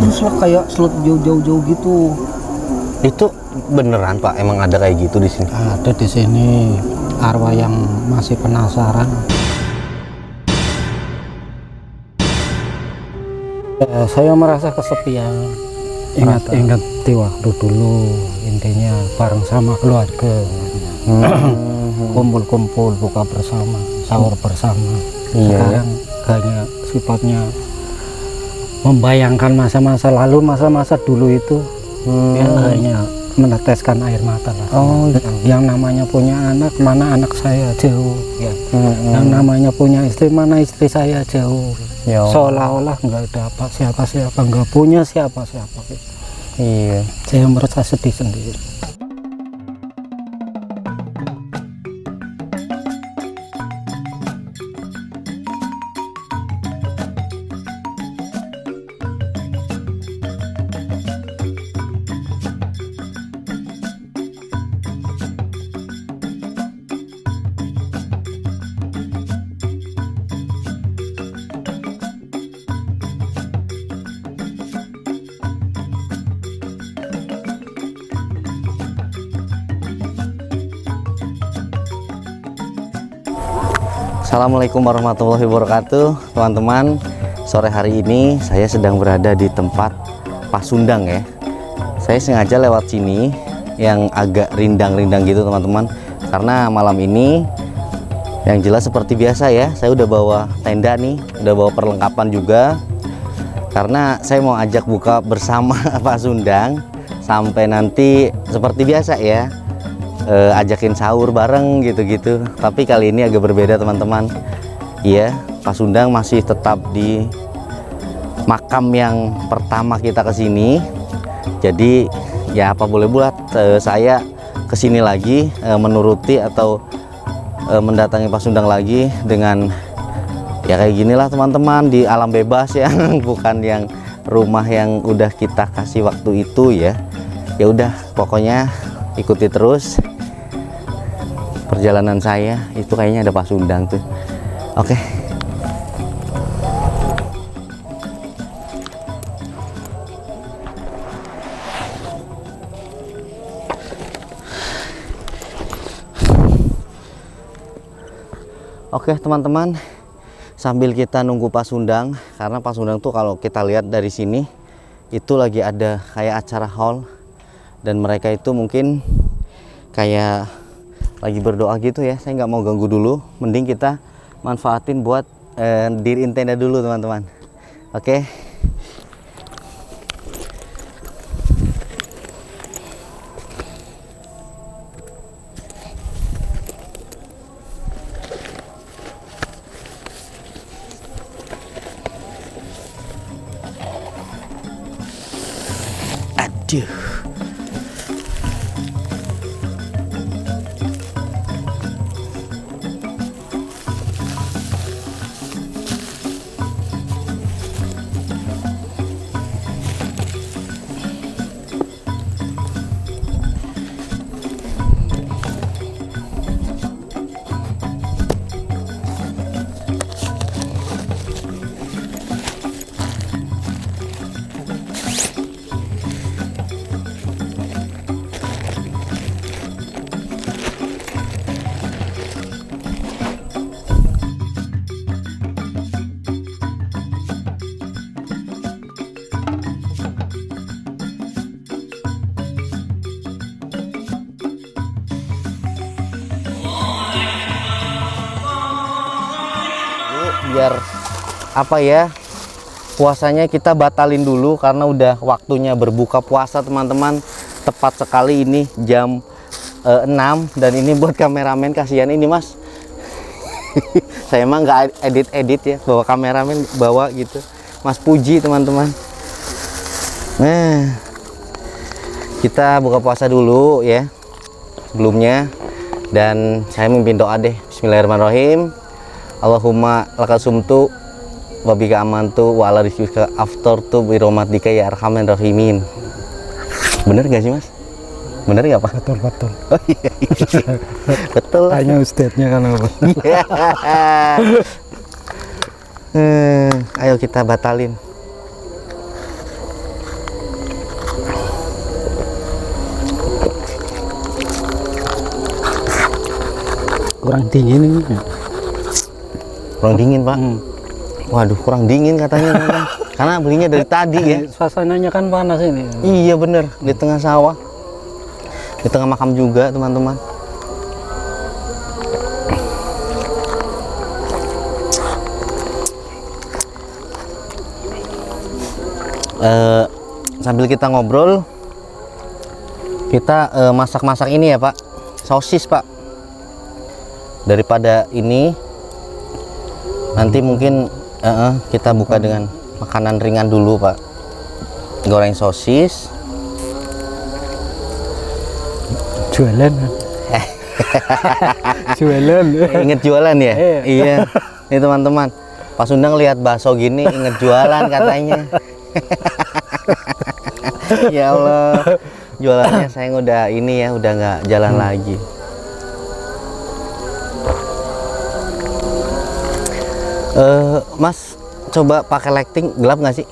terus lah kayak slot jauh-jauh gitu. Itu beneran Pak, emang ada kayak gitu di sini? Ada di sini arwah yang masih penasaran. Saya merasa kesepian. Ingat di waktu dulu, intinya bareng sama keluarga. Kumpul-kumpul, buka bersama, sahur bersama. Sekarang hanya sifatnya membayangkan masa-masa lalu, masa-masa dulu itu. Ya hanya meneteskan air mata lah. Yang namanya punya anak, mana anak saya jauh ya. Yang namanya punya istri, mana istri saya jauh. Seolah-olah nggak ada apa siapa-siapa, nggak punya siapa-siapa gitu. Iya. Saya merasa sedih sendiri. Assalamualaikum warahmatullahi wabarakatuh, teman-teman. Sore hari ini saya sedang berada di tempat Pasundang ya. Saya sengaja lewat sini yang agak rindang-rindang gitu teman-teman, karena malam ini yang jelas seperti biasa ya, saya udah bawa tenda nih, udah bawa perlengkapan juga, karena saya mau ajak buka bersama Pasundang sampai nanti seperti biasa ya, ajakin sahur bareng gitu-gitu. Tapi kali ini agak berbeda teman-teman. Iya, Pasundang masih tetap di makam yang pertama kita kesini. Jadi ya apa boleh buat, saya kesini lagi menuruti atau mendatangi Pasundang lagi dengan ya kayak ginilah teman-teman, di alam bebas ya. Bukan yang rumah yang udah kita kasih waktu itu ya. Ya udah, pokoknya ikuti terus perjalanan saya. Itu kayaknya ada Pasundang tuh. Oke. Oke teman-teman, sambil kita nunggu Pasundang, karena Pasundang tuh kalau kita lihat dari sini itu lagi ada kayak acara haul, dan mereka itu mungkin kayak lagi berdoa gitu ya. Saya nggak mau ganggu dulu, mending kita manfaatin buat diriin tenda dulu teman-teman. Oke. Aduh. Biar apa ya, puasanya kita batalin dulu karena udah waktunya berbuka puasa teman-teman. Tepat sekali ini jam 6, dan ini buat kameramen, kasihan ini mas. Saya emang nggak edit ya, bawa kameramen bawa gitu, Mas Puji teman-teman. Nah, kita buka puasa dulu ya sebelumnya, dan saya mimpin doa deh. Bismillahirrahmanirrahim. Allahumma lakasumtu wabika amantu wa ala rizqika aftartu bi rahmatika ya arhamar rahimin. Bener gak sih mas? Bener gak pak? Betul. Oh iya. Betul. Hanya ustadznya kan apa? Ayo kita batalin. kurang dingin ini. Kurang dingin, Pak. Waduh, kurang dingin katanya, teman-teman. Karena belinya dari tadi ya. Suasananya kan panas ini. Iya bener, di tengah sawah, di tengah makam juga, teman-teman. Sambil kita ngobrol, kita masak-masak ini ya Pak, sosis Pak. Daripada ini, nanti mungkin kita buka dengan makanan ringan dulu Pak. Goreng sosis. Jualan. Jualan. Ingat jualan ya? Iya. Ini teman-teman, Pak Sundang lihat bakso gini inget jualan katanya. Ya Allah, jualannya saya udah ini ya, udah nggak jalan lagi. Mas, coba pakai lighting gelap nggak sih?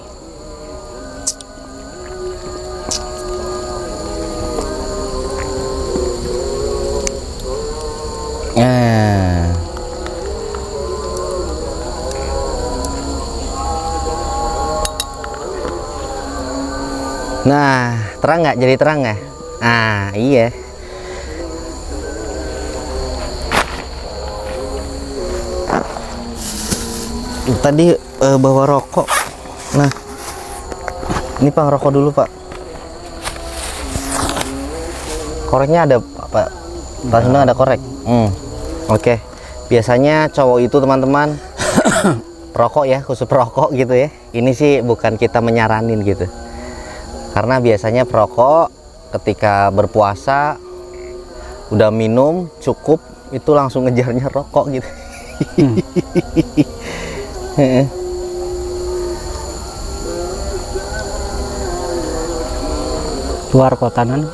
Nah, terang nggak? Jadi terang nggak? Ah, iya. Tadi bawa rokok. Nah, ini Pak, rokok dulu Pak. Koreknya ada Pak? Pak Sundang ada korek? Oke. Biasanya cowok itu teman-teman rokok ya, khusus perokok gitu ya. Ini sih bukan kita menyaranin gitu. Karena biasanya perokok ketika berpuasa udah minum cukup itu langsung ngejarnya rokok gitu. Luar kotanan.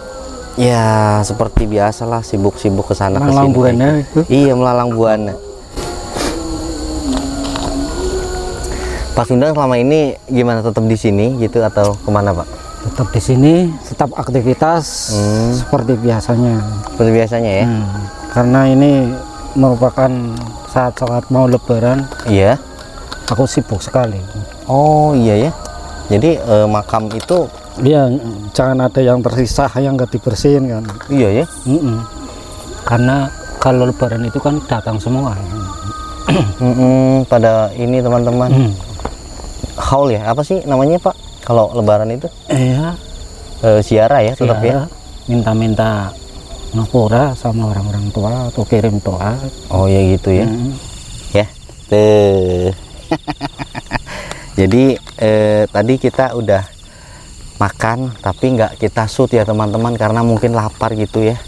Ya seperti biasalah, sibuk-sibuk kesana Melalang kesini. Buana itu. Iya, melalang buana. Pak Sundang selama ini gimana, tetap di sini gitu atau kemana Pak? Tetap di sini, tetap aktivitas seperti biasanya. Seperti biasanya ya? Karena ini merupakan saat-saat mau Lebaran. Iya. Aku sibuk sekali. Oh iya ya. Jadi makam itu. Iya, jangan ada yang tersisa yang nggak dibersihin kan. Iya ya. Karena kalau Lebaran itu kan datang semua. Pada ini teman-teman. Haul ya, apa sih namanya Pak? Kalau Lebaran itu? Iya. Ziarah ya, tetap ya. Minta-minta ngapura sama orang-orang tua atau kirim doa. Oh ya gitu ya. Ya. Tuh. Jadi tadi kita udah makan tapi nggak kita shoot ya teman-teman, karena mungkin lapar gitu ya.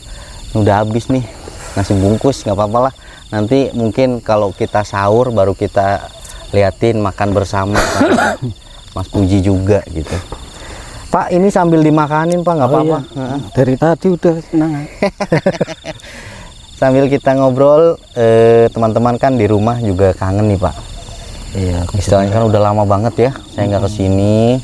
Udah habis nih nasi bungkus, nggak apa-apa lah. Nanti mungkin kalau kita sahur baru kita liatin makan bersama Mas Puji juga gitu. Pak, ini sambil dimakanin Pak, nggak apa-apa. Iya. Dari tadi udah senang. Sambil kita ngobrol, teman-teman kan di rumah juga kangen nih Pak. Iya, Istilahnya kan udah lama banget ya saya nggak kesini.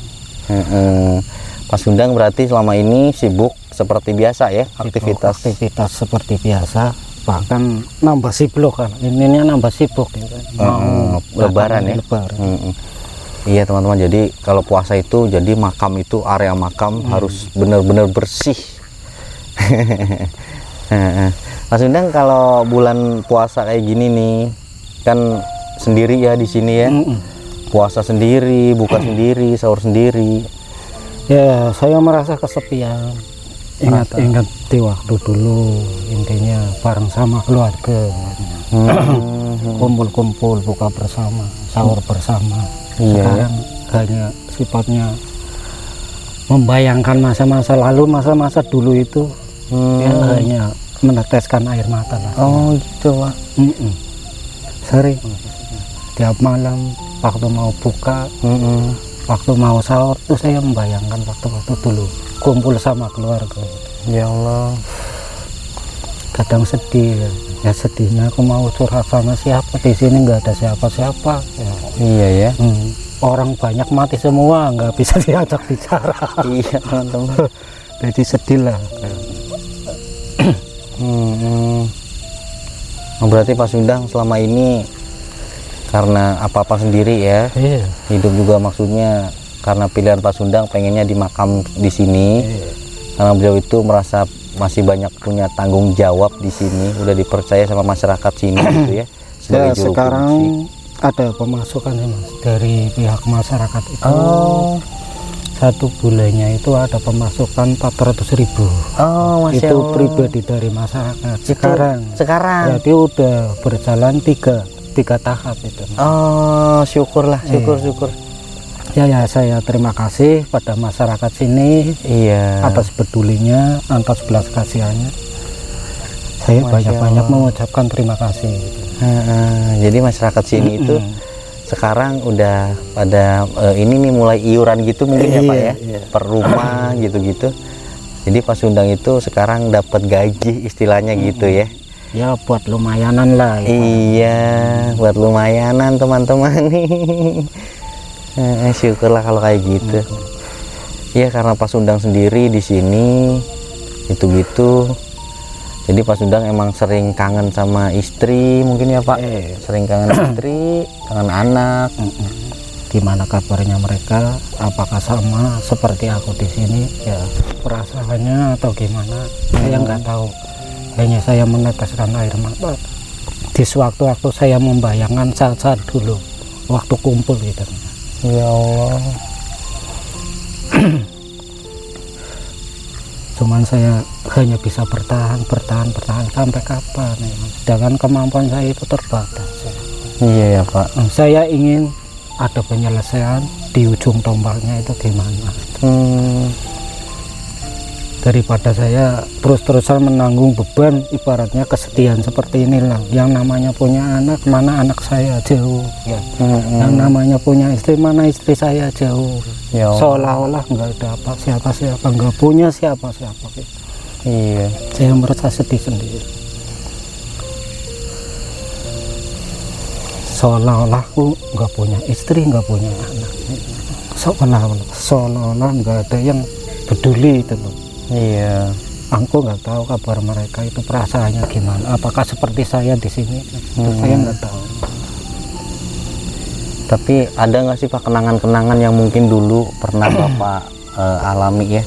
Pak Sundang berarti selama ini sibuk seperti biasa ya, aktivitas seperti biasa, bahkan nambah sibuk kan. Ininya nambah sibuk gitu. Lebaran ya. Lebaran. Iya teman-teman, jadi kalau puasa itu jadi makam itu, area makam harus benar-benar bersih. Pak Sundang kalau bulan puasa kayak gini nih kan sendiri ya di sini ya. Puasa sendiri, buka sendiri, sahur sendiri. Ya, saya merasa kesepian. Ingat di waktu dulu, intinya bareng sama keluarga. Kumpul-kumpul, buka bersama, sahur bersama. Sekarang hanya sifatnya membayangkan masa-masa lalu, masa-masa dulu itu. Ya, hanya meneteskan air mata lah. Oh gitu Pak. Sering tiap malam waktu mau buka, waktu mau sahur tuh saya membayangkan waktu-waktu dulu kumpul sama keluarga. Ya Allah, kadang sedih ya, sedihnya aku mau curhat sama siapa, di sini nggak ada siapa-siapa ya. Iya ya. Orang banyak mati semua, nggak bisa diajak bicara. Iya teman-teman. Jadi sedih lah. Oh, berarti Pak Sundang selama ini karena apa-apa sendiri ya. Iya. Hidup juga maksudnya karena pilihan Pak Sundang pengennya di makam di sini. Iya. Karena beliau itu merasa masih banyak punya tanggung jawab di sini, udah dipercaya sama masyarakat sini gitu ya. Ya, Juru sekarang kunci. ada pemasukan ya Mas dari pihak masyarakat itu. Oh. Satu bulannya itu ada pemasukan 400.000. Oh, Masya Itu Allah. pribadi dari masyarakat. Sekarang. Berarti udah berjalan tiga tahap itu. Oh, syukurlah, syukur. Ya, saya terima kasih pada masyarakat sini Iya. atas pedulinya, atas belas kasihannya. Saya Masya banyak-banyak Allah. mengucapkan terima kasih. Jadi masyarakat sini itu sekarang udah pada ini nih mulai iuran gitu mungkin ya Pak ya, Iya. per rumah gitu-gitu. Jadi Pak Sundang itu sekarang dapat gaji istilahnya gitu ya. Ya buat lumayanan lah. Ya. Iya, buat lumayanan teman-teman nih. Syukurlah kalau kayak gitu. Iya, karena Pak Sundang sendiri di sini gitu-gitu. Jadi Pak Sundang emang sering kangen sama istri mungkin ya Pak. Sering kangen istri, kangen anak. Gimana kabarnya mereka? Apakah sama seperti aku di sini? Ya perasaannya atau gimana? Saya nggak tahu. Hanya saya meneteskan air mata. Di sewaktu-waktu saya membayangkan saat-saat dulu waktu kumpul gitu. Ya Allah. Cuman saya hanya bisa bertahan sampai kapan ya. Sedangkan kemampuan saya itu terbatas ya. Iya ya Pak. Saya ingin ada penyelesaian di ujung tombaknya itu gimana. Daripada saya terus-terusan menanggung beban, ibaratnya kesedihan seperti inilah. Yang namanya punya anak, mana anak saya jauh ya. Yang namanya punya istri, mana istri saya jauh. Ya Allah. Seolah-olah nggak ada apa siapa-siapa, nggak punya siapa-siapa gitu. Iya. Saya merasa sedih sendiri. Seolah-olah aku nggak punya istri, nggak punya anak. Seolah-olah nggak ada yang peduli itu loh. Iya. Aku nggak tahu kabar mereka itu perasaannya gimana. Apakah seperti saya di sini? Itu saya nggak tahu. Tapi ada nggak sih Pak kenangan-kenangan yang mungkin dulu pernah Bapak alami ya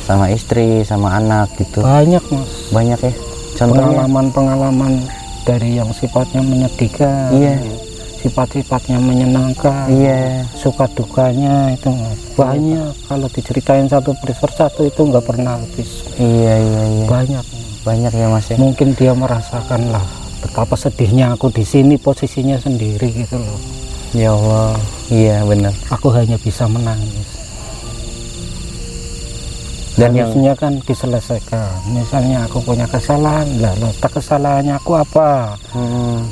sama istri, sama anak gitu? Banyak Mas. Banyak ya. Contohnya? Pengalaman-pengalaman dari yang sifatnya menyedihkan. Iya. Sifat-sifatnya menyenangkan. Iya. Suka dukanya itu Mas. Banyak. Kalau diceritain satu persatu itu nggak pernah habis. Iya. Banyak. Banyak ya Mas ya. Mungkin dia merasakan lah betapa sedihnya aku di sini posisinya sendiri gitu loh. Ya Allah. Iya benar. Aku hanya bisa menangis. Dan yang Harusnya kan diselesaikan. Misalnya aku punya kesalahan, lah kesalahannya aku apa?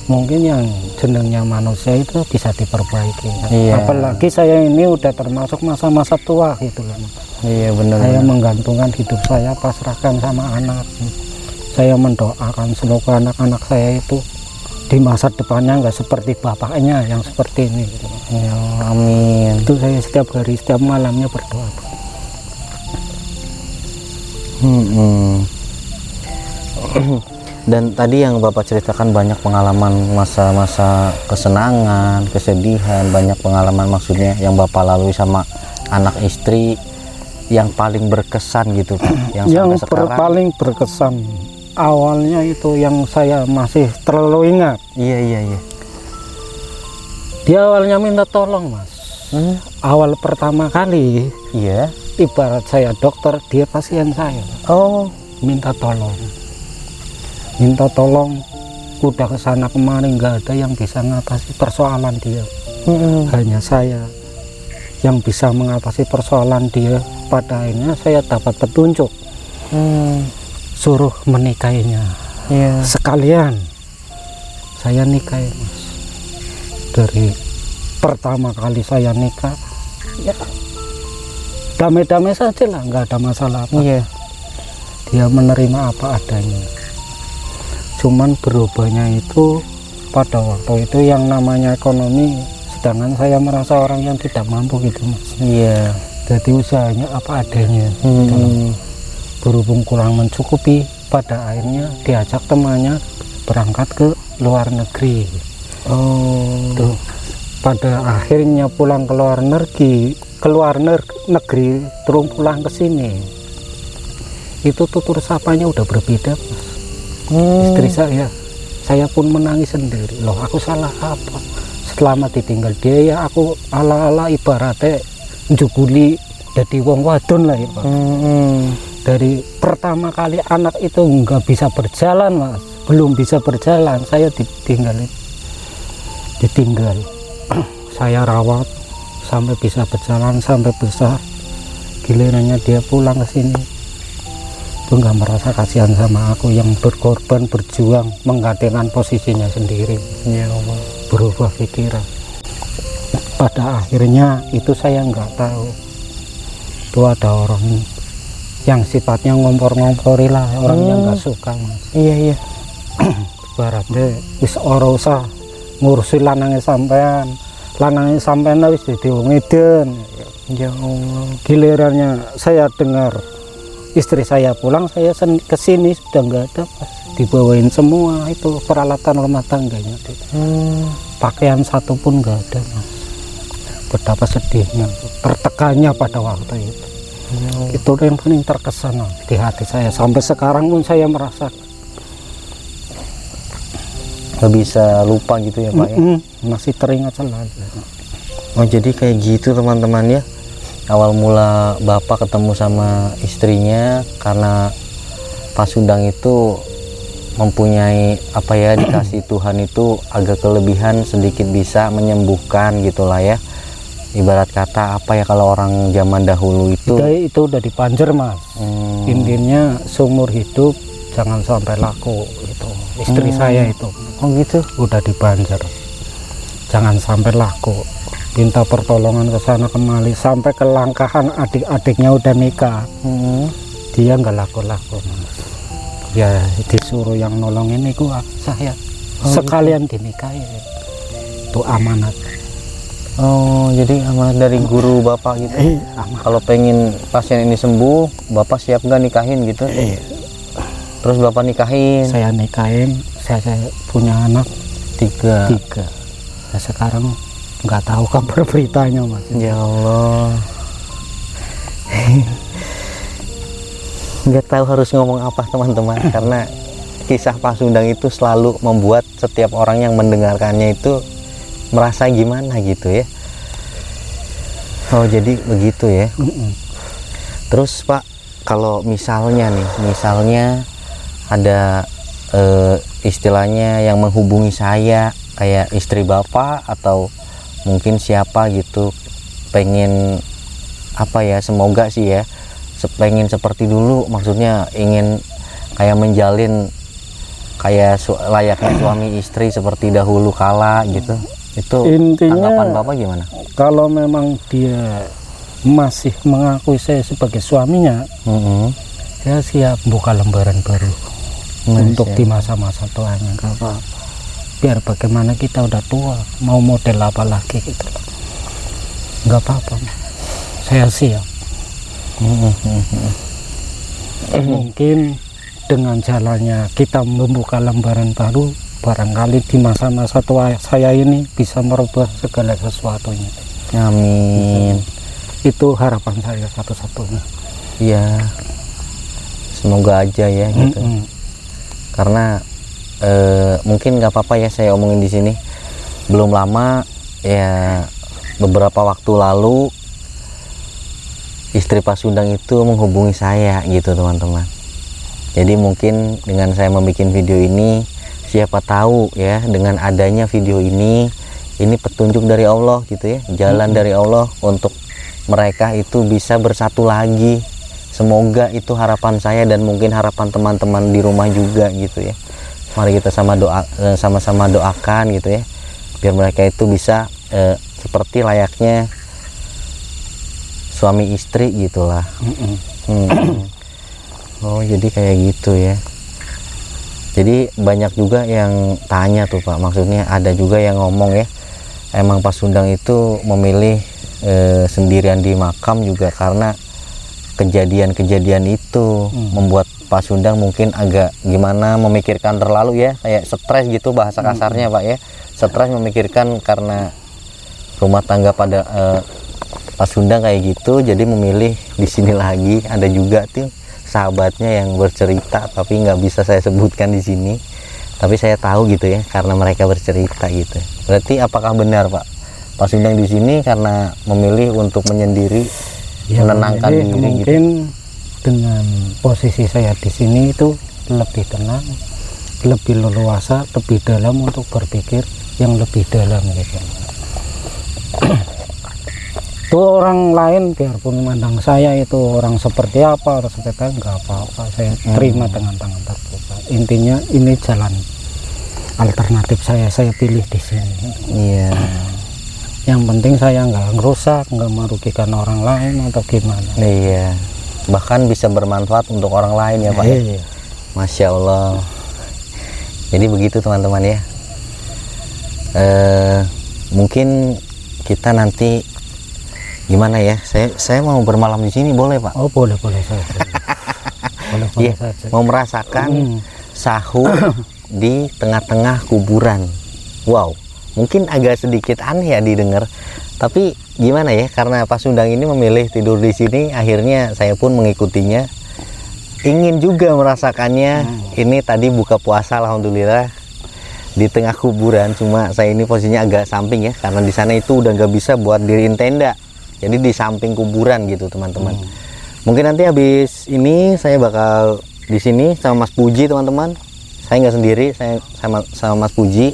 Mungkin yang jenengnya manusia itu bisa diperbaiki. Iya. Apalagi saya ini udah termasuk masa-masa tua gitu loh. iya benar. Saya menggantungkan hidup saya, pasrahkan sama anak. Saya mendoakan semoga anak-anak saya itu di masa depannya nggak seperti bapaknya yang seperti ini gitu. Ya, amin. Itu saya setiap hari, setiap malamnya berdoa. Dan tadi yang Bapak ceritakan banyak pengalaman masa-masa kesenangan, kesedihan, banyak pengalaman maksudnya yang Bapak lalui sama anak istri yang paling berkesan gitu Pak. Yang sampai sekarang. Paling berkesan awalnya itu yang saya masih terlalu ingat. Iya. Dia awalnya minta tolong Mas. Awal pertama kali, Iya. ibarat saya dokter, dia pasien saya. Oh, Minta tolong, udah kesana kemarin nggak ada yang bisa mengatasi persoalan dia. Hanya saya yang bisa mengatasi persoalan dia. Pada akhirnya saya dapat petunjuk, suruh menikahinya. iya. Sekalian saya nikahin Mas. Dari pertama kali saya nikah, ya damai-damai saja lah, nggak ada masalah apa. Iya. Dia menerima apa adanya. Cuman berubahnya itu pada waktu itu yang namanya ekonomi, sedangkan saya merasa orang yang tidak mampu gitu Mas. Iya. Jadi usahanya apa adanya. Gitu loh. Berhubung kurang mencukupi, pada akhirnya diajak temannya berangkat ke luar negeri. Oh. Tuh. Pada akhirnya pulang ke luar negeri, terus pulang ke sini. Itu tutur sapanya udah berbeda, Mas. Istri saya pun menangis sendiri. Loh, aku salah apa? Selama ditinggal dia ya aku ala-ala ibaratnya njuguli jadi wong wadon lah ya, Pak. Dari pertama kali anak itu nggak bisa berjalan, Mas. Belum bisa berjalan, saya ditinggal. Saya rawat sampai bisa berjalan, sampai besar. Gilirannya dia pulang ke sini itu nggak merasa kasihan sama aku yang berkorban, berjuang, menggantikan posisinya sendiri. Ya Allah. Berubah pikiran. Pada akhirnya itu saya nggak tahu itu ada orang yang sifatnya ngompor-ngompori lah, orang yang nggak suka, Mas. Iya. Baratnya wis ora usah ngurusi lanangnya sampean wis dadi wong edan. Ya Allah. Gilirannya saya dengar istri saya pulang, saya kesini sudah nggak ada, Mas. Dibawain semua itu peralatan rumah tangganya. Pakaian satu pun nggak ada, Mas. Betapa sedihnya, tertekannya pada waktu itu. Itu yang paling terkesan di hati saya. Sampai sekarang pun saya merasa Nggak bisa lupa gitu ya, Pak ya. Masih teringat selalu. Oh, jadi kayak gitu teman-teman ya. Awal mula Bapak ketemu sama istrinya karena Pasundang itu mempunyai apa ya, dikasih Tuhan itu agak kelebihan, sedikit bisa menyembuhkan gitulah ya. Ibarat kata apa ya, kalau orang zaman dahulu itu udah dipanjer, Mas. Intinya seumur hidup jangan sampai laku gitu. Istri saya itu. Oh gitu. Udah dibanjar. Jangan sampai laku. Minta pertolongan ke sana kemari sampai kelangkahan adik-adiknya udah nikah. Dia nggak laku-laku, Mas. Ya disuruh yang nolongin itu saya. Sekalian dinikahi. Itu amanat. Oh, jadi amanat dari guru Bapak gitu. Kalau pengen pasien ini sembuh, Bapak siap nggak nikahin gitu? Terus Bapak nikahin? Saya nikahin. Saya punya anak 3. Nah, sekarang nggak tahu kabar beritanya, Mas. Ya Allah. Nggak tahu harus ngomong apa teman-teman, karena kisah Pasundang itu selalu membuat setiap orang yang mendengarkannya itu merasa gimana gitu ya. Oh, jadi begitu ya. Terus Pak, kalau misalnya ada istilahnya yang menghubungi saya, kayak istri Bapak atau mungkin siapa gitu, pengen apa ya, semoga sih ya pengen seperti dulu, maksudnya ingin kayak menjalin kayak layaknya suami istri seperti dahulu kala gitu, itu intinya tanggapan Bapak gimana? Kalau memang dia masih mengakui saya sebagai suaminya, saya siap buka lembaran baru untuk di masa-masa tuanya, nggak apa-apa. Biar bagaimana kita udah tua, mau model apa lagi gitu loh, nggak apa-apa, saya siap. Mungkin dengan jalannya kita membuka lembaran baru, barangkali di masa-masa tua saya ini bisa merubah segala sesuatunya. Amin. Itu harapan saya satu-satunya. Iya, semoga aja ya gitu. Karena mungkin nggak apa-apa ya saya omongin di sini. Belum lama ya, beberapa waktu lalu istri Pasundang itu menghubungi saya gitu teman-teman. Jadi mungkin dengan saya membuat video ini, siapa tahu ya, dengan adanya video ini petunjuk dari Allah gitu ya, jalan dari Allah untuk mereka itu bisa bersatu lagi. Semoga itu harapan saya dan mungkin harapan teman-teman di rumah juga gitu ya. Mari kita sama-sama doakan gitu ya, biar mereka itu bisa seperti layaknya suami istri gitulah. Oh, jadi kayak gitu ya. Jadi banyak juga yang tanya tuh Pak, maksudnya ada juga yang ngomong ya, emang Pasundang itu memilih sendirian di makam juga karena kejadian-kejadian itu membuat Pak Sundang mungkin agak gimana, memikirkan terlalu ya, kayak stres gitu bahasa kasarnya Pak ya, stres memikirkan karena rumah tangga pada Pak Sundang kayak gitu, jadi memilih di sini lagi. Ada juga tuh sahabatnya yang bercerita tapi nggak bisa saya sebutkan di sini, tapi saya tahu gitu ya karena mereka bercerita gitu. Berarti apakah benar Pak Sundang di sini karena memilih untuk menyendiri, Ya, menenangkan jadi diri mungkin gitu? dengan posisi saya di sini itu lebih tenang, lebih leluasa, lebih dalam untuk berpikir yang lebih dalam gitu. Tuh orang lain biarpun memandang saya itu orang seperti apa, orang seperti apa, nggak apa-apa, saya terima dengan tangan terbuka. Intinya ini jalan alternatif saya pilih di sini. Iya. Yang penting saya nggak ngerusak, nggak merugikan orang lain atau gimana. Iya. Bahkan bisa bermanfaat untuk orang lain ya Pak. Iya. Masya Allah. Jadi begitu teman-teman ya. Mungkin kita nanti gimana ya? Saya mau bermalam di sini boleh Pak? Oh boleh saja. boleh Iya. saja. Mau merasakan sahur di tengah-tengah kuburan. Wow. Mungkin agak sedikit aneh ya didengar, tapi gimana ya, karena Pak Sundang ini memilih tidur di sini, akhirnya saya pun mengikutinya. Ingin juga merasakannya. Ini tadi buka puasa alhamdulillah di tengah kuburan, cuma saya ini posisinya agak samping ya, karena di sana itu udah nggak bisa buat diriin tenda, jadi di samping kuburan gitu teman-teman. Mungkin nanti habis ini saya bakal di sini sama Mas Puji teman-teman. Saya nggak sendiri, saya sama Mas Puji.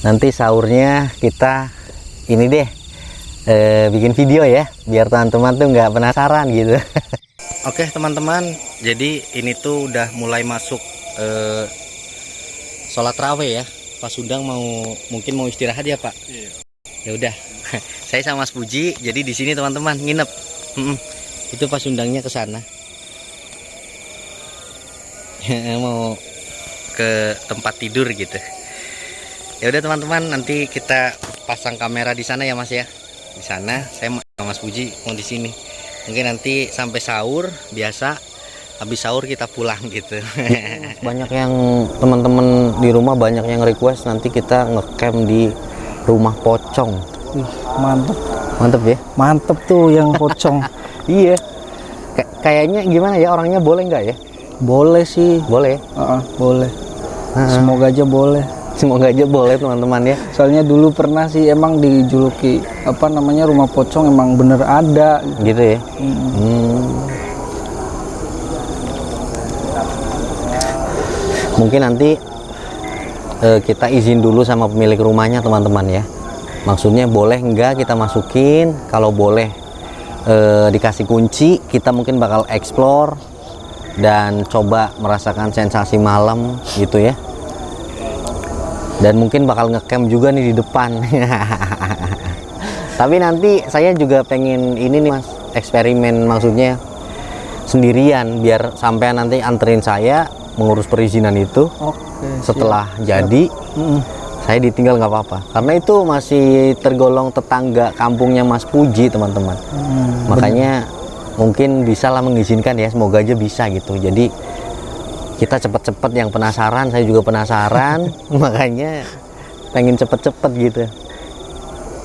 Nanti sahurnya kita ini deh bikin video ya, biar teman-teman tuh nggak penasaran gitu. Oke teman-teman, jadi ini tuh udah mulai masuk sholat raweh ya. Pak Sundang mungkin mau istirahat ya Pak. Iya. Ya udah, saya sama Mas Puji, jadi di sini teman-teman nginep. Itu Pak Sundangnya ke sana. Mau ke tempat tidur gitu. Ya udah teman-teman, nanti kita pasang kamera di sana ya Mas ya. Di sana saya sama Mas Puji mau di sini. Mungkin nanti sampai sahur biasa, habis sahur kita pulang gitu. Banyak yang teman-teman di rumah banyak yang request nanti kita ngecamp di rumah pocong. Wih, mantep Ya. mantep tuh yang pocong. Iya. Kayaknya gimana ya, orangnya boleh nggak ya? Boleh sih. Boleh. Boleh. Semoga aja boleh. Semoga aja boleh teman-teman ya. Soalnya dulu pernah sih emang dijuluki rumah pocong, emang bener ada gitu ya. Mungkin nanti kita izin dulu sama pemilik rumahnya teman-teman ya, maksudnya boleh enggak kita masukin. Kalau boleh dikasih kunci, kita mungkin bakal explore dan coba merasakan sensasi malam gitu ya. Dan mungkin bakal ngecamp juga nih di depan. Tapi nanti saya juga pengen ini nih Mas, eksperimen, maksudnya sendirian, biar sampai nanti anterin saya mengurus perizinan itu. Setelah jadi saya ditinggal nggak apa-apa, karena itu masih tergolong tetangga kampungnya Mas Puji teman-teman. Makanya mungkin bisa lah mengizinkan ya, semoga aja bisa gitu. Jadi kita cepet-cepet, yang penasaran, saya juga penasaran. Makanya pengen cepet-cepet gitu,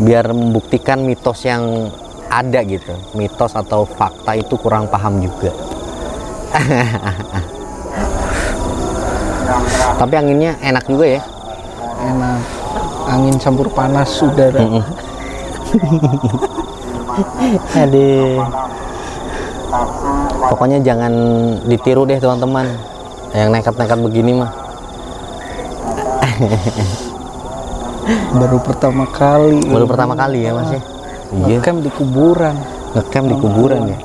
biar membuktikan mitos yang ada gitu. Mitos atau fakta itu kurang paham juga. Tapi anginnya enak juga ya. enak, angin campur panas udara. Aduh. Pokoknya jangan ditiru deh teman-teman, yang nekat-nekat begini mah. Baru pertama kali Ya Mas ya. ngecamp di kuburan. Ngecamp di kuburan ya.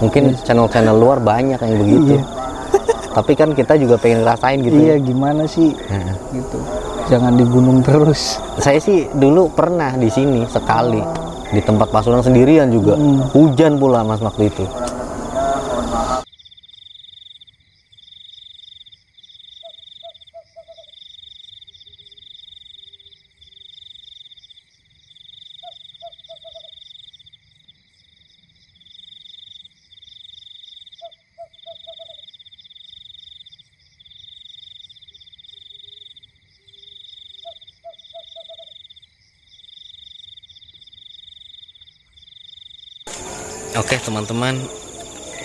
Mungkin channel-channel luar banyak yang begitu. Tapi kan kita juga pengen ngerasain gitu. Iya, gimana sih gitu, jangan di gunung terus. Saya sih dulu pernah di sini sekali, di tempat Pak Sundang sendirian juga. Hujan pula Mas waktu itu. Oke teman-teman,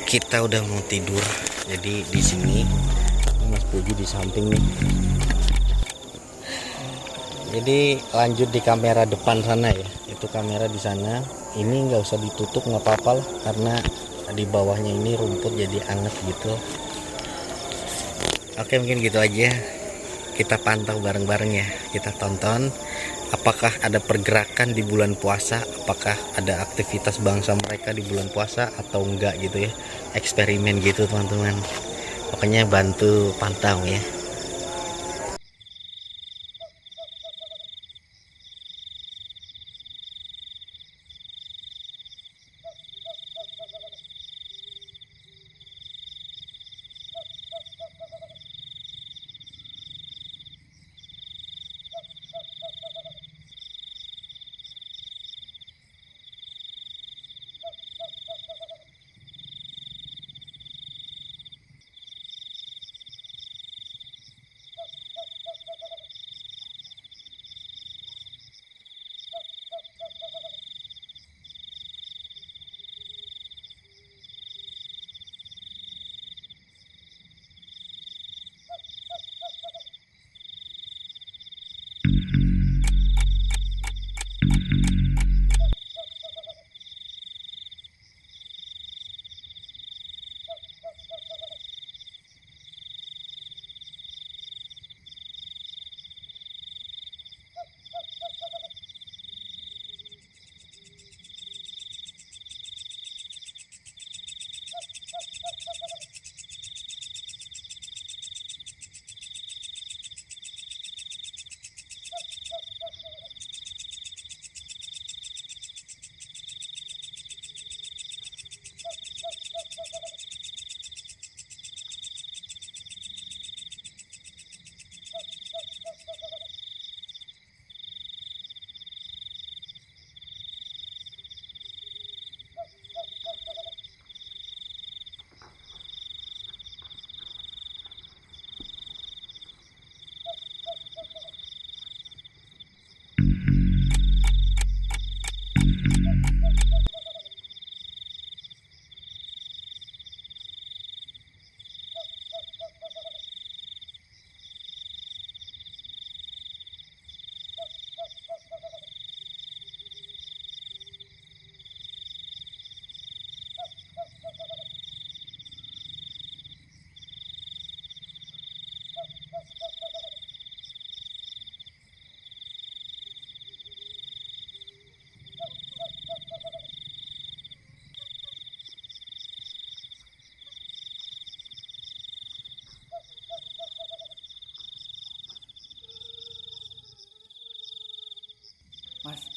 kita udah mau tidur. Jadi di sini Mas Puji di samping nih. Jadi lanjut di kamera depan sana ya. Itu kamera di sana. Ini nggak usah ditutup, nggak apa-apa lah, karena di bawahnya ini rumput jadi anget gitu. Oke, mungkin gitu aja. Kita pantau bareng-bareng ya. Kita tonton apakah ada pergerakan di bulan puasa, apakah ada aktivitas bangsa mereka di bulan puasa atau enggak gitu ya. Eksperimen gitu teman-teman. Pokoknya bantu pantau ya.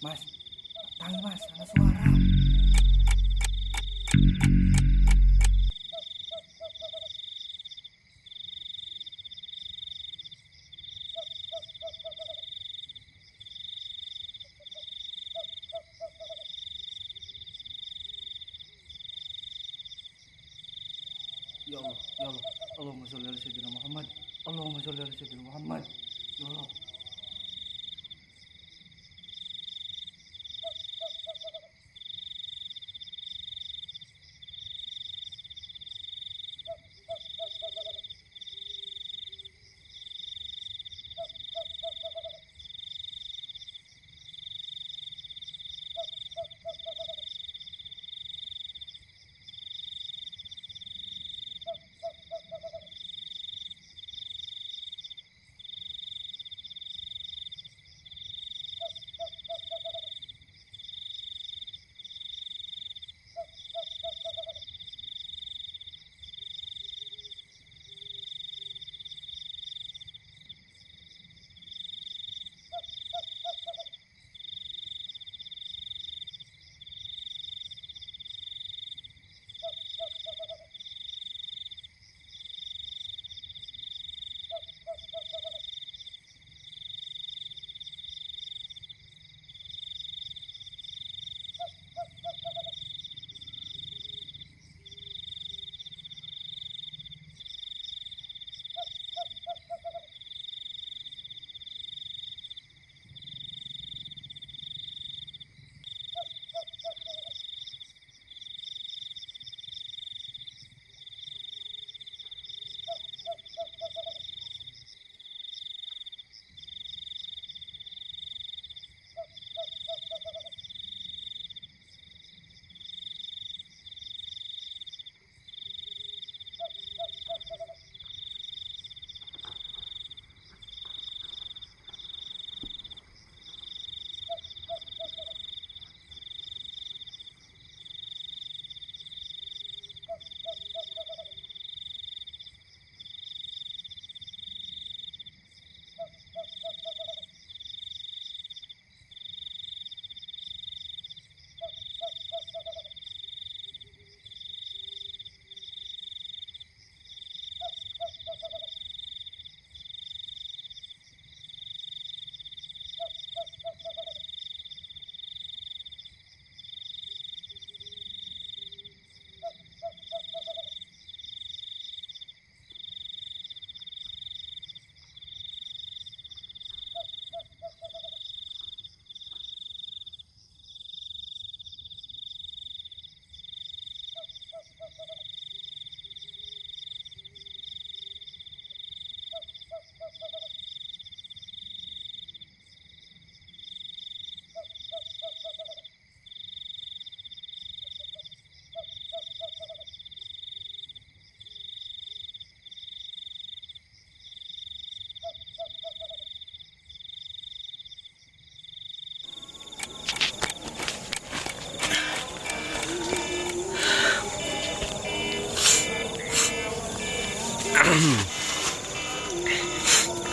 Mas, tanggi mas, ada suara. Ya Allah, ya Allah. Allahumma sholli ala sayyidina Muhammad. Allahumma sholli ala sayyidina Muhammad. Ya Allah.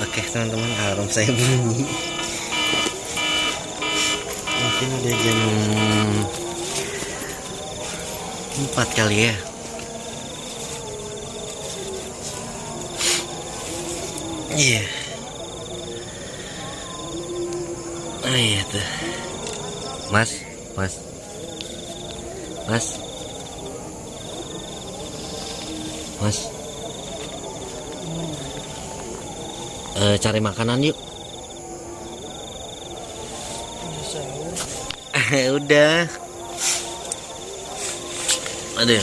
Oke teman-teman, alarm saya bunyi. Mungkin udah jam 4 kali ya. Iya. Oh iya tuh. Mas. Cari makanan yuk. Udah. Aduh.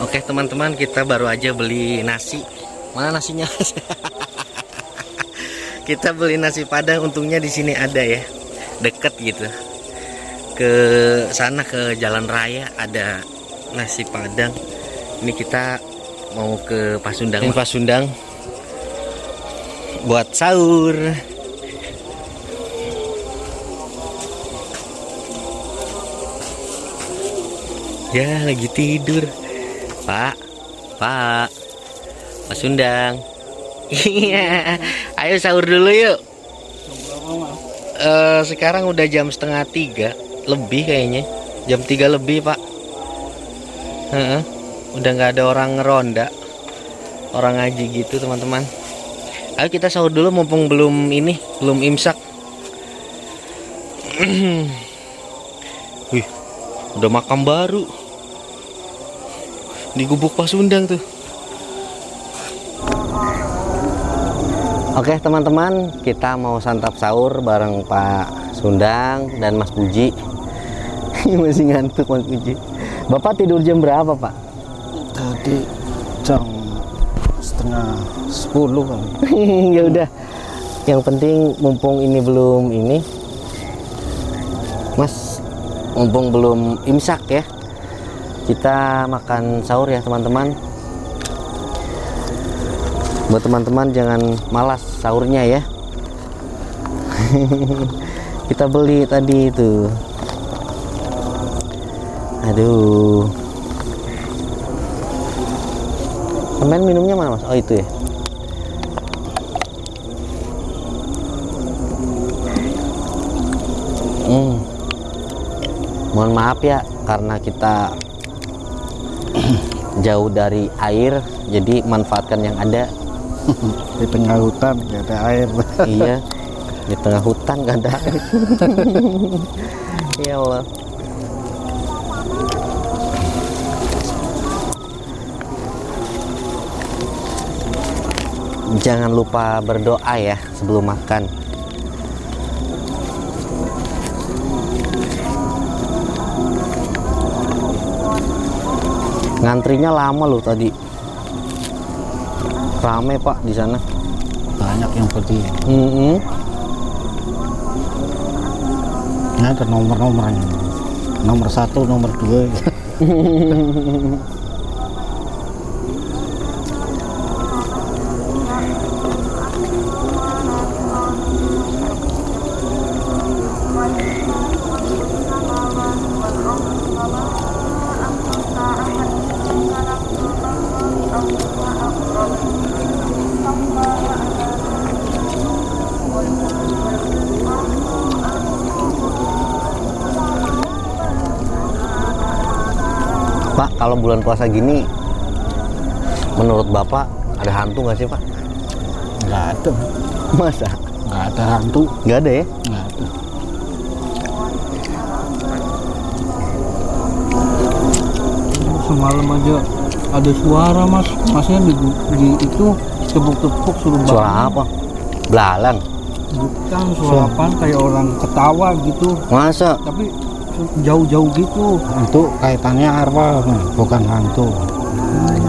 Oke teman-teman, kita baru aja beli nasi. Mana nasinya? Kita beli nasi Padang, untungnya di sini ada ya, deket gitu. Ke sana ke jalan raya ada nasi Padang. Ini kita mau ke Pasundang. Pasundang buat sahur. Ya lagi tidur. Pak Pasundang. Iya. Ayo sahur dulu yuk. Sekarang udah jam 2:30 lebih kayaknya. Jam 3 lebih pak. Udah nggak ada orang ngeronda, orang ngaji gitu teman-teman. Ayo kita sahur dulu mumpung belum imsak. Wih, udah makam baru di Gubuk Pasundang tuh. Oke teman-teman, kita mau santap sahur bareng Pak Sundang dan Mas Puji. Masih ngantuk Mas Puji. Bapak tidur jam berapa Pak? Tadi jam 9:30 kan. Ya udah, yang penting mumpung ini belum Mas, mumpung belum imsak ya, kita makan sahur ya teman-teman. Buat teman-teman jangan malas sahurnya ya. Kita beli tadi itu. Aduh. Temen minumnya mana Mas? Oh itu ya. Mohon maaf ya karena kita jauh dari air, jadi manfaatkan yang ada. Di tengah hutan gak ada air. Iya, di tengah hutan gak ada air. Ya Allah. Jangan lupa berdoa ya sebelum makan. Ngantrinya lama loh tadi. Rame Pak di sana. Banyak yang pergi. Ini ada nomor-nomornya. Nomor 1, nomor 2. Pak, kalau bulan puasa gini, menurut Bapak ada hantu nggak sih Pak? Nggak ada. Masa? Nggak ada hantu. Nggak ada ya? Nggak ada. Semalam aja ada suara masnya di itu tepuk-tepuk suruh bangun. Suara apa? Belalang? Bukan, suara apaan kayak orang ketawa gitu. Masa? Tapi jauh-jauh gitu. Itu kaitannya arwah, bukan hantu.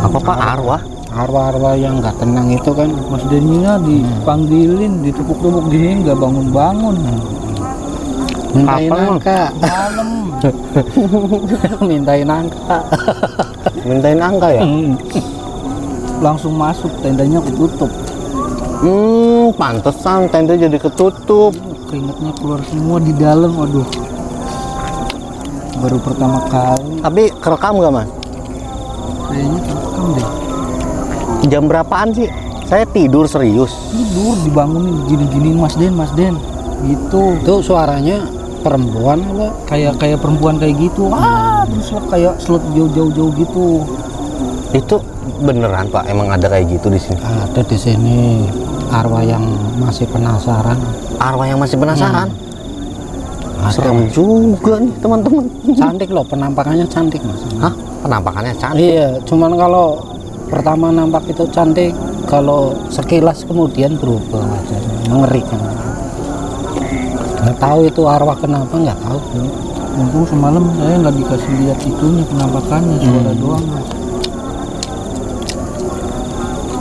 Apa Pak? Arwah? Arwah-arwah yang nggak tenang itu kan. Mas Deninya dipanggilin, ditepuk-tepuk gini nggak bangun-bangun. Mintain angka. Malam. Mintain angka. Mintain angka ya? Langsung masuk, tendanya ketutup. Pantesan tenda jadi ketutup. Keringatnya keluar semua di dalam, aduh. Baru pertama kali. Tapi kerekam nggak Mas? Kayaknya kerekam deh. Jam berapaan sih? Saya tidur serius. Tidur dibangunin gini-gini Mas Den gitu. Itu suaranya perempuan apa? Kayak perempuan kayak gitu. Terus kayak slot jauh-jauh gitu. Itu beneran Pak, emang ada kayak gitu di sini? Ada di sini arwah yang masih penasaran. Arwah yang masih penasaran? Ada. Serem juga nih teman-teman. Cantik loh, penampakannya cantik Mas. Hah? Penampakannya cantik? Iya, cuman kalau pertama nampak itu cantik, kalau sekilas kemudian berubah aja, mengerikan. Nggak tahu itu arwah kenapa, nggak tahu. Untung semalam saya nggak dikasih lihat itunya penampakannya, suara doang Mas.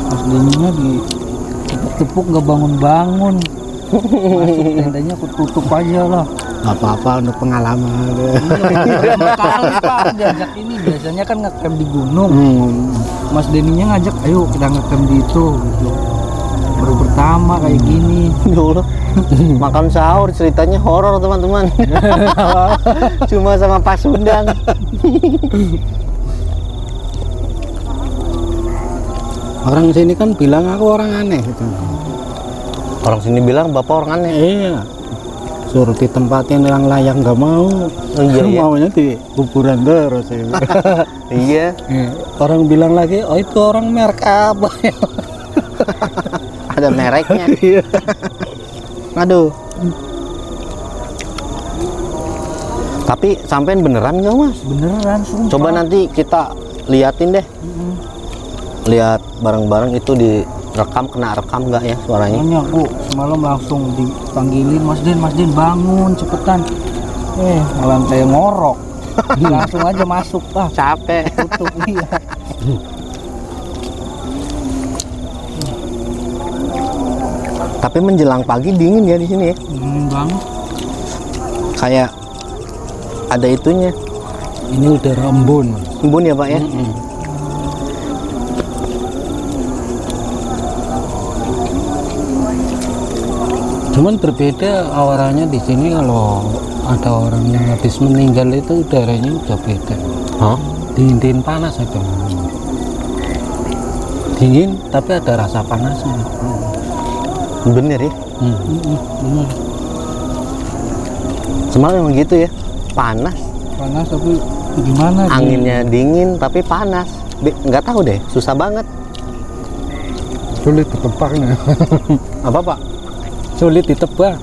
Mas Deninya ditepuk nggak bangun-bangun. Masuk tendanya aku tutup aja lah. Nggak apa-apa untuk pengalaman. Pertama kali Pak diajak ini, biasanya kan ngecamp di gunung. Mas Deninya ngajak, ayo kita ngecamp di itu gitu. Baru pertama kayak gini. Ya Allah. Makan sahur ceritanya horor teman-teman. Cuma sama Pasundang. Orang sini kan bilang aku orang aneh gitu. Orang sini bilang bapak orang aneh. Iya. Suruh ditempatin yang layak nggak mau. Iya, iya. Maunya di kuburan terus. Ya. Iya. Orang bilang lagi, oh itu orang merek apa ya? Ada mereknya. Iya. Aduh. Tapi sampean beneran nggak Mas? Beneran sumpah. Coba nanti kita liatin deh. Lihat bareng-bareng itu direkam, kena rekam nggak ya suaranya? Makanya aku semalam langsung dipanggilin, Mas Den bangun cepetan. Malah kayak ngorok. Langsung aja masuk lah. Capek. Tutup iya. Tapi menjelang pagi dingin ya di sini ya. Dingin banget. Kayak ada itunya. Ini udara embun. Embun ya Pak ya? Cuman berbeda auranya di sini. Kalau ada orang yang habis meninggal itu udaranya udah beda. Hah? Dingin panas aja. Dingin tapi ada rasa panasnya. Bener ya? Bener. Semalam memang gitu ya. Panas. Panas tapi gimana? Anginnya dingin tapi panas. Nggak tahu deh. Susah banget. Sulit ditebaknya. Apa Pak? Sulit ditebak.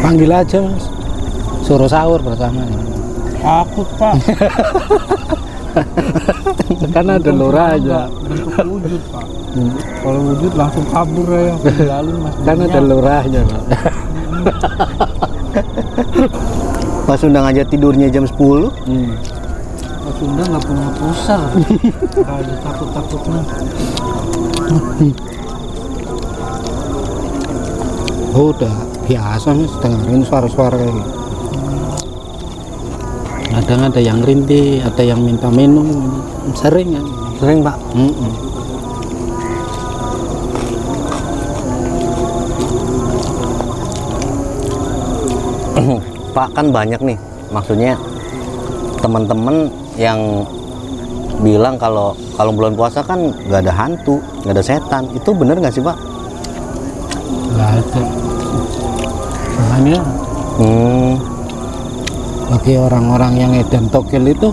Panggil aja Mas, suruh sahur bersama. Takut Pak. Kan ada lurahnya. Bentuk wujud Pak. Kalau wujud langsung kabur ya. Tinggalin Mas. Kan ada lurahnya Mas. Pas undang aja tidurnya jam 10. Mas Sunda nggak punya pusar. Nggak ada takut-takutnya. Udah biasa Mas dengerin suara-suara kayak gitu. Kadang ada yang rintih, ada yang minta minum, sering kan? Sering Pak. Pak kan banyak nih, maksudnya teman-teman yang bilang kalau bulan puasa kan nggak ada hantu, nggak ada setan. Itu bener nggak sih Pak? Nggak ada. Makanya bagi orang-orang yang edan togel itu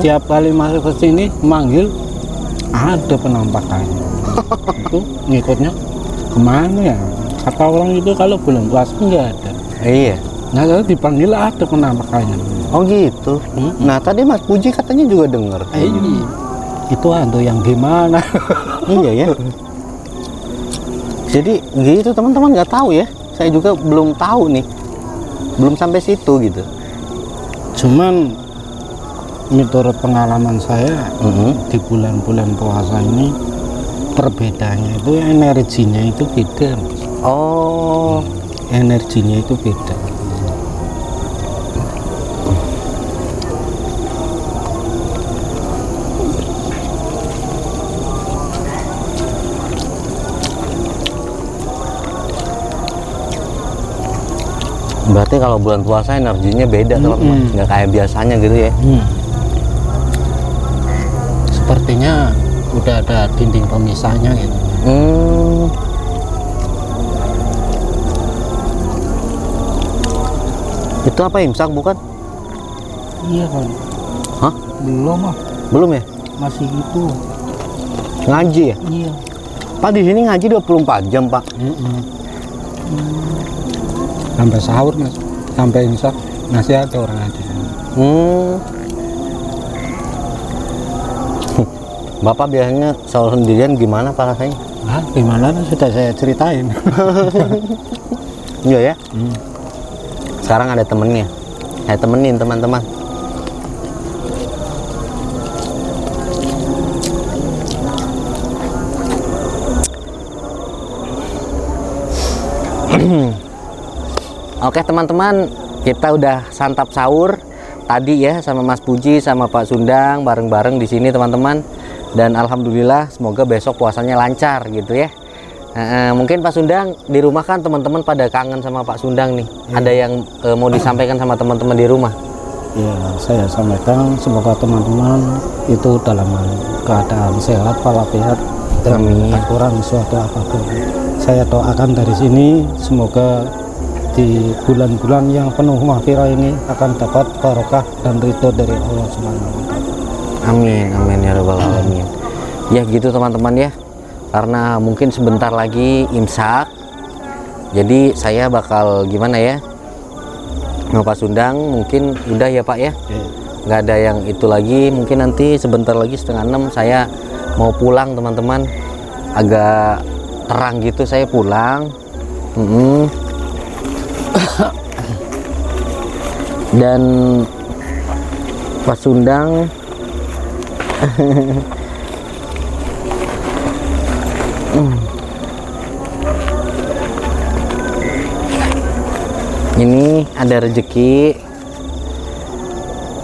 tiap kali masuk ke sini manggil ada penampakannya. Itu ngikutnya kemana ya? Kata orang itu kalau bulan puasa nggak ada. Iya. Nah kalau dipanggil ada penampakannya. Oh gitu. Nah tadi Mas Puji katanya juga dengar. Itu hantu yang gimana? Iya ya. Jadi gitu teman-teman, nggak tahu ya. Saya juga belum tahu nih. Belum sampai situ gitu. Cuman menurut pengalaman saya di bulan-bulan puasa ini Perbedaannya itu energinya itu beda, Mas. Oh, Energinya itu beda. berarti kalau bulan puasa energinya beda teman-teman, nggak kayak biasanya gitu ya. Sepertinya udah ada dinding pemisahnya gitu. Itu apa, imsak bukan? Iya kan. Hah? Belum ah, Belum ya? masih gitu. Ngaji ya? Iya. Pak di sini ngaji 24 jam Pak. Sampai sahur, Mas, sampai imsak masih ada orang ngaji. Bapak biasanya sahur sendirian gimana Pak rasanya? Ah, gimana sudah saya ceritain. Iya ya. Sekarang ada temennya, saya temenin teman-teman. Oke teman-teman, kita udah santap sahur tadi ya sama Mas Puji sama Pak Sundang bareng-bareng di sini teman-teman. Dan alhamdulillah semoga besok puasanya lancar gitu ya. Mungkin Pak Sundang di rumah kan teman-teman pada kangen sama Pak Sundang nih. Ada yang mau disampaikan sama teman-teman di rumah? Ya, saya sampaikan semoga teman-teman itu dalam keadaan sehat walafiat dan tak kurang suatu apapun. Saya doakan dari sini semoga di bulan-bulan yang penuh mahfirah ini akan dapat barokah dan ridho dari Allah Subhanahu wa Ta'ala. Amin, amin ya rabbal alamin. Ya gitu teman-teman ya. Karena mungkin sebentar lagi imsak. Jadi saya bakal gimana ya? Pak Sundang mungkin udah ya Pak ya. Nggak ada yang itu lagi. Mungkin nanti sebentar lagi 5:30 saya mau pulang teman-teman. Agak terang gitu saya pulang. Dan Pak Sundang ini ada rezeki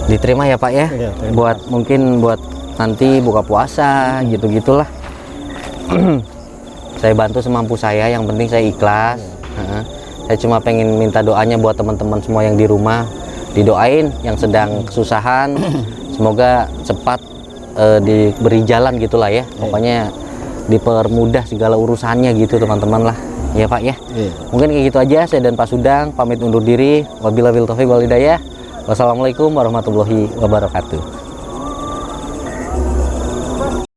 diterima ya Pak ya, buat mungkin buat nanti buka puasa gitu-gitulah. Saya bantu semampu saya, yang penting saya ikhlas. Saya cuma pengen minta doanya buat teman-teman semua yang di rumah, didoain yang sedang kesusahan, semoga cepat diberi jalan gitulah ya. Pokoknya dipermudah segala urusannya gitu teman-teman lah ya Pak ya. Mungkin kayak gitu aja, saya dan Pak Sundang pamit undur diri. Wabillahi taufiq wal hidayah. Wassalamualaikum warahmatullahi wabarakatuh.